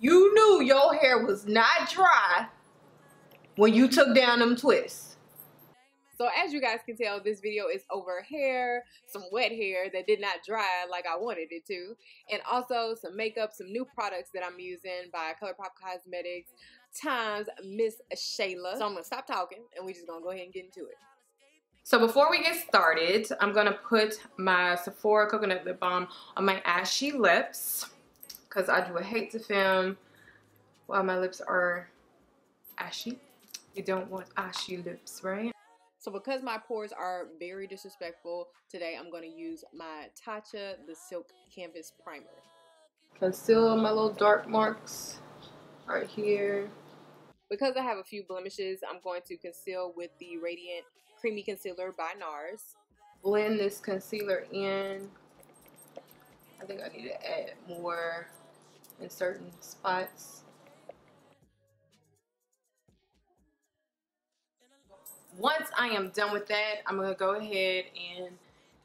you knew your hair was not dry when you took down them twists. So as you guys can tell, this video is over hair, some wet hair that did not dry like I wanted it to, and also some makeup, some new products that I'm using by ColourPop Cosmetics times Miss Shayla. So I'm gonna stop talking and we're just gonna go ahead and get into it. So before we get started, I'm gonna put my Sephora Coconut Lip Balm on my ashy lips because I do hate to film while my lips are ashy. You don't want ashy lips, right? So because my pores are very disrespectful, today I'm gonna use my TATCHA The Silk Canvas Primer. Conceal my little dark marks right here. Because I have a few blemishes, I'm going to conceal with the Radiant Creamy Concealer by Nars. Blend this concealer in. I think I need to add more in certain spots. Once I am done with that, I'm going to go ahead and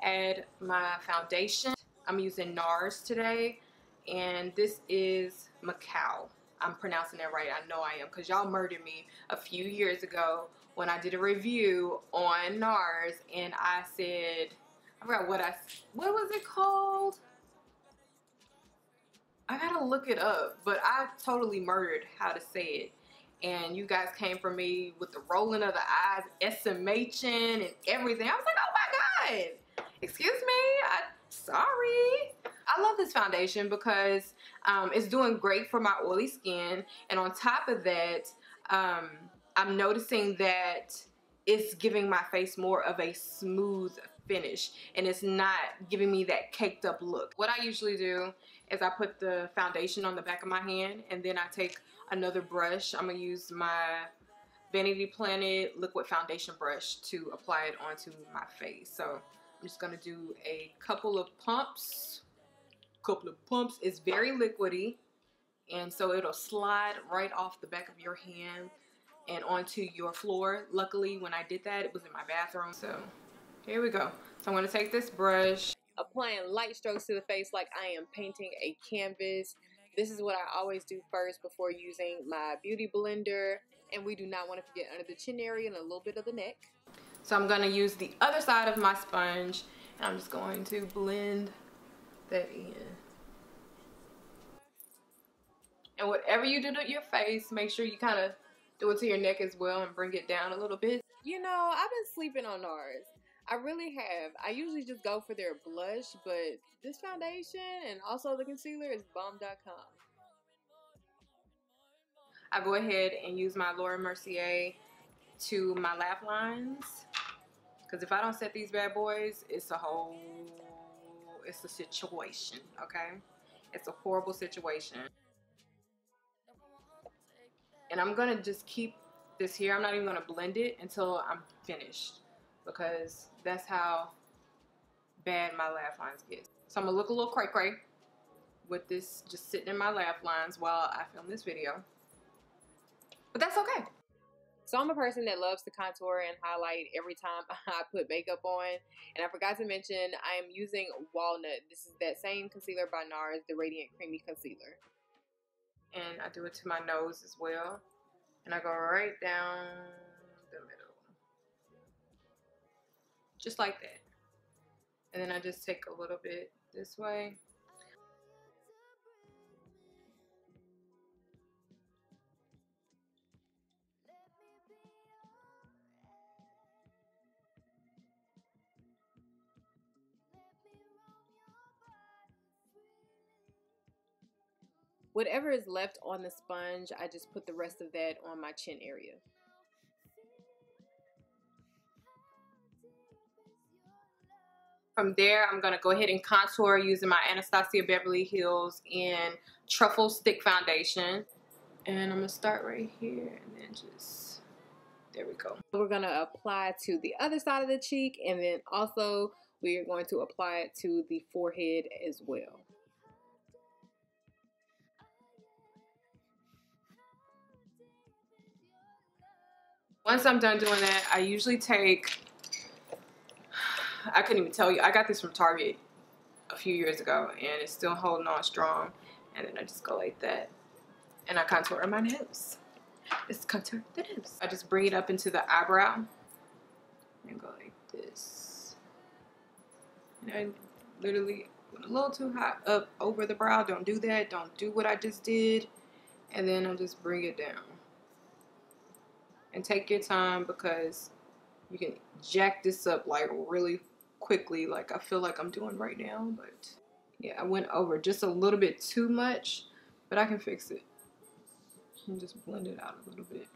add my foundation. I'm using Nars today, and this is MACAO. I'm pronouncing that right. I know I am, because y'all murdered me a few years ago when I did a review on Nars, and I said, I forgot what was it called? I gotta look it up, but I totally murdered how to say it. And you guys came for me with the rolling of the eyes, SMHing and everything. I was like, oh my God, excuse me, sorry. I love this foundation because it's doing great for my oily skin. And on top of that, I'm noticing that it's giving my face more of a smooth finish, and it's not giving me that caked up look. What I usually do is I put the foundation on the back of my hand, and then I take another brush. I'm gonna use my Vanity Planet liquid foundation brush to apply it onto my face. So I'm just gonna do a couple of pumps. It's very liquidy, and so it'll slide right off the back of your hand and onto your floor. Luckily, when I did that, it was in my bathroom. So here we go. So I'm gonna take this brush, applying light strokes to the face like I am painting a canvas. This is what I always do first before using my beauty blender. And we do not want to forget under the chin area and a little bit of the neck. So I'm going to use the other side of my sponge, and I'm just going to blend that in. And whatever you do to your face, make sure you kind of do it to your neck as well and bring it down a little bit. You know, I've been sleeping on Nars. I really have. I usually just go for their blush, but this foundation and also the concealer is bomb.com. I go ahead and use my MERCIER to my laugh lines, because if I don't set these bad boys, it's a situation, okay? It's a horrible situation. And I'm gonna just keep this here. I'm not even gonna blend it until I'm finished, because that's how bad my laugh lines get. So I'm gonna look a little cray-cray with this just sitting in my laugh lines while I film this video. But that's okay. So I'm a person that loves to contour and highlight every time I put makeup on. And I forgot to mention, I am using Walnut. This is that same concealer by Nars, the Radiant Creamy Concealer. And I do it to my nose as well. And I go right down the middle. Just like that. And then I just take a little bit this way. Whatever is left on the sponge, I just put the rest of that on my chin area. From there, I'm going to go ahead and contour using my Anastasia Beverly Hills in Truffle Stick Foundation. And I'm going to start right here and then just, there we go. We're going to apply to the other side of the cheek, and then also we are going to apply it to the forehead as well. Once I'm done doing that, I usually take, I couldn't even tell you, I got this from Target a few years ago and it's still holding on strong. And then I just go like that. And I contour my nose. Let's contour the nose. I just bring it up into the eyebrow and go like this. And I literally went a little too high up over the brow. Don't do that. Don't do what I just did. And then I'll just bring it down. And take your time because you can jack this up like really quickly, like I feel like I'm doing right now. But yeah, I went over just a little bit too much, but I can fix it. And just blend it out a little bit.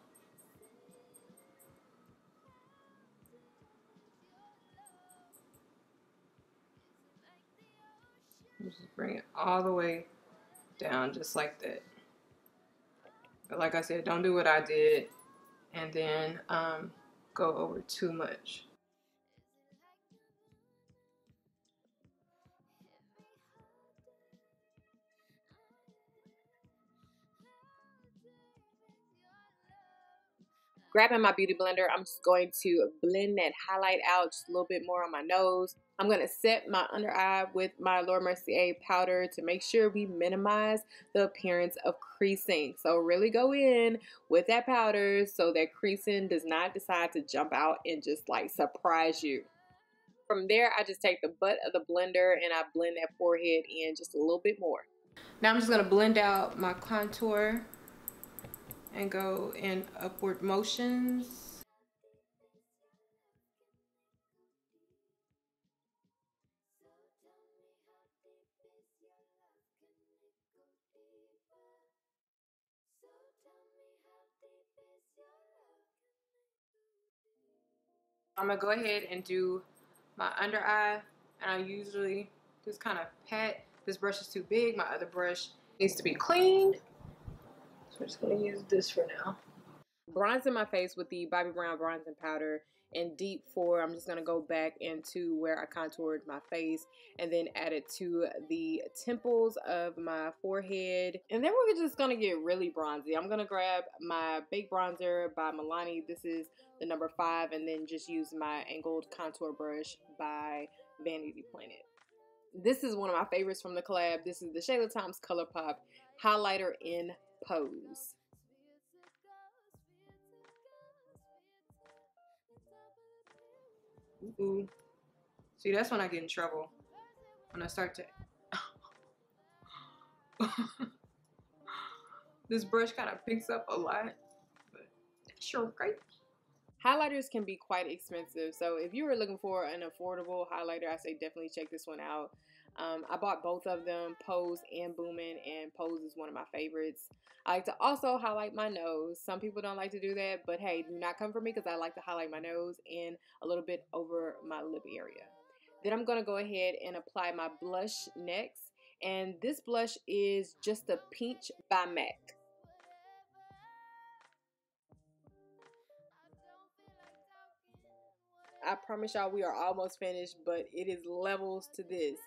Just bring it all the way down just like that. But like I said, don't do what I did and then go over too much. Grabbing my beauty blender, I'm just going to blend that highlight out just a little bit more on my nose. I'm going to set my under eye with my Laura Mercier powder to make sure we minimize the appearance of creasing. So really go in with that powder so that creasing does not decide to jump out and just like surprise you. From there, I just take the butt of the blender and I blend that forehead in just a little bit more. Now I'm just going to blend out my contour and go in upward motions. I'm gonna go ahead and do my under eye, and I usually just kind of pat. This brush is too big. My other brush needs to be cleaned. So I'm just gonna use this for now. Bronzing my face with the Bobbi Brown bronzing powder in Deep 4. I'm just going to go back into where I contoured my face and then add it to the temples of my forehead. And then we're just going to get really bronzy. I'm going to grab my Baked Bronzer by Milani. This is the number 5, and then just use my angled contour brush by Vanity Planet. This is one of my favorites from the collab. This is the SHAYLA Times ColourPop Highlighter in Pose. Ooh. See, that's when I get in trouble. When I start to... This brush kind of picks up a lot, but it's sure great. Highlighters can be quite expensive, so if you were looking for an affordable highlighter, I say definitely check this one out. I bought both of them, Pose and Boomin', and Pose is one of my favorites. I like to also highlight my nose. Some people don't like to do that, but hey, do not come for me because I like to highlight my nose and a little bit over my lip area. Then I'm going to go ahead and apply my blush next, and this blush is just a Peach by MAC. I promise y'all we are almost finished, but it is levels to this.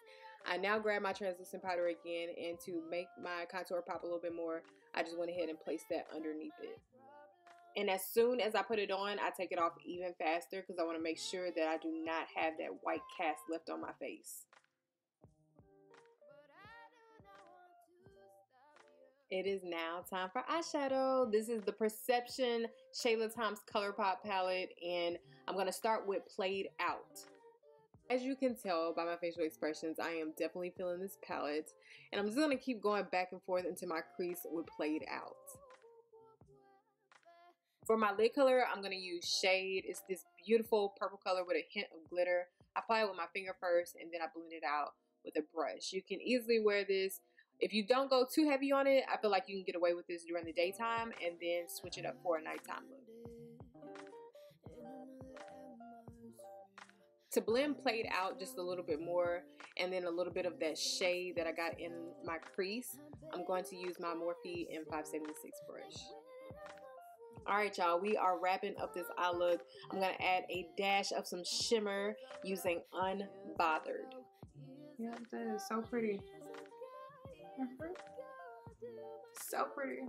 I now grab my translucent powder again, and to make my contour pop a little bit more, I just went ahead and placed that underneath it. And as soon as I put it on, I take it off even faster because I want to make sure that I do not have that white cast left on my face. It is now time for eyeshadow. This is the Perception SHAYLA Times ColourPop palette, and I'm going to start with Played Out. As you can tell by my facial expressions, I am definitely feeling this palette, and I'm just going to keep going back and forth into my crease with Played Out. For my lid color, I'm going to use Shade. It's this beautiful purple color with a hint of glitter. I apply it with my finger first, and then I blend it out with a brush. You can easily wear this. If you don't go too heavy on it, I feel like you can get away with this during the daytime and then switch it up for a nighttime look. To blend Played Out just a little bit more and then a little bit of that shade that I got in my crease, I'm going to use my Morphe M576 brush. Alright y'all, we are wrapping up this eye look. I'm going to add a dash of some shimmer using Unbothered. Yeah, that is so pretty. So pretty.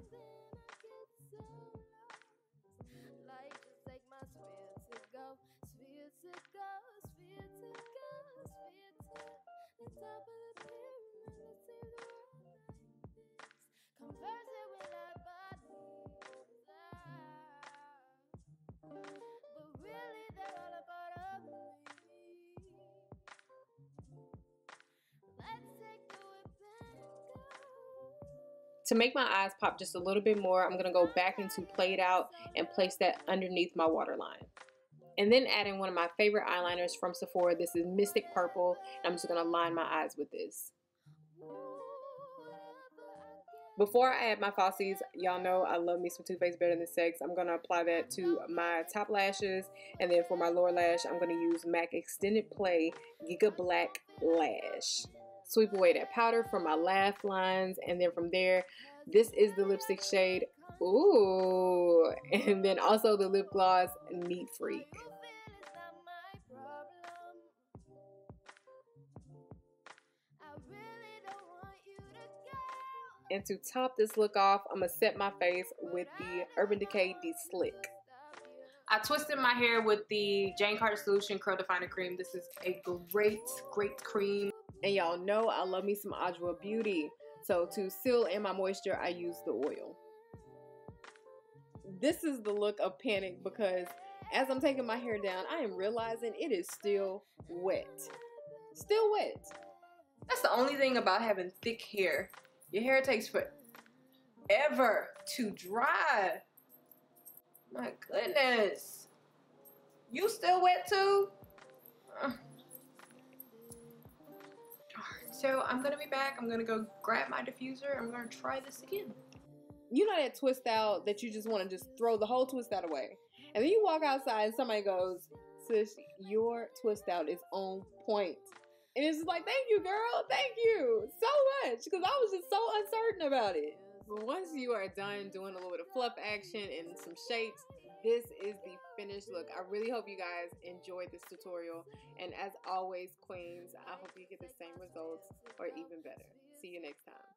To make my eyes pop just a little bit more, I'm going to go back into Play It Out and place that underneath my waterline. And then add in one of my favorite eyeliners from Sephora. This is Mystic Purple. And I'm just going to line my eyes with this. Before I add my falsies, y'all know I love me some Too Faced better than sex. I'm going to apply that to my top lashes. And then for my lower lash, I'm going to use MAC Extended Play GIGABLACK Lash. Sweep away that powder from my laugh lines. And then from there, this is the lipstick shade Ooh. And then also the lip gloss Neat Freak. And to top this look off, I'm going to set my face with the Urban Decay De-Slick. I twisted my hair with the Jane Carter Solution Curl Definer Cream. This is a great cream. And y'all know I love me some Adwoa Beauty. So to seal in my moisture, I use the oil. This is the look of panic because as I'm taking my hair down, I am realizing it is still wet. Still wet. That's the only thing about having thick hair. Your hair takes forever to dry. My goodness. You still wet too? So I'm gonna be back. I'm gonna go grab my diffuser. I'm gonna try this again. You know that twist out that you just want to just throw the whole twist out away. And then you walk outside and somebody goes, sis, your twist out is on point. And it's just like, thank you, girl. Thank you so much. Because I was just so uncertain about it. But once you are done doing a little bit of fluff action and some shapes, this is the finished look. I really hope you guys enjoyed this tutorial. And as always, queens, I hope you get the same results or even better. See you next time.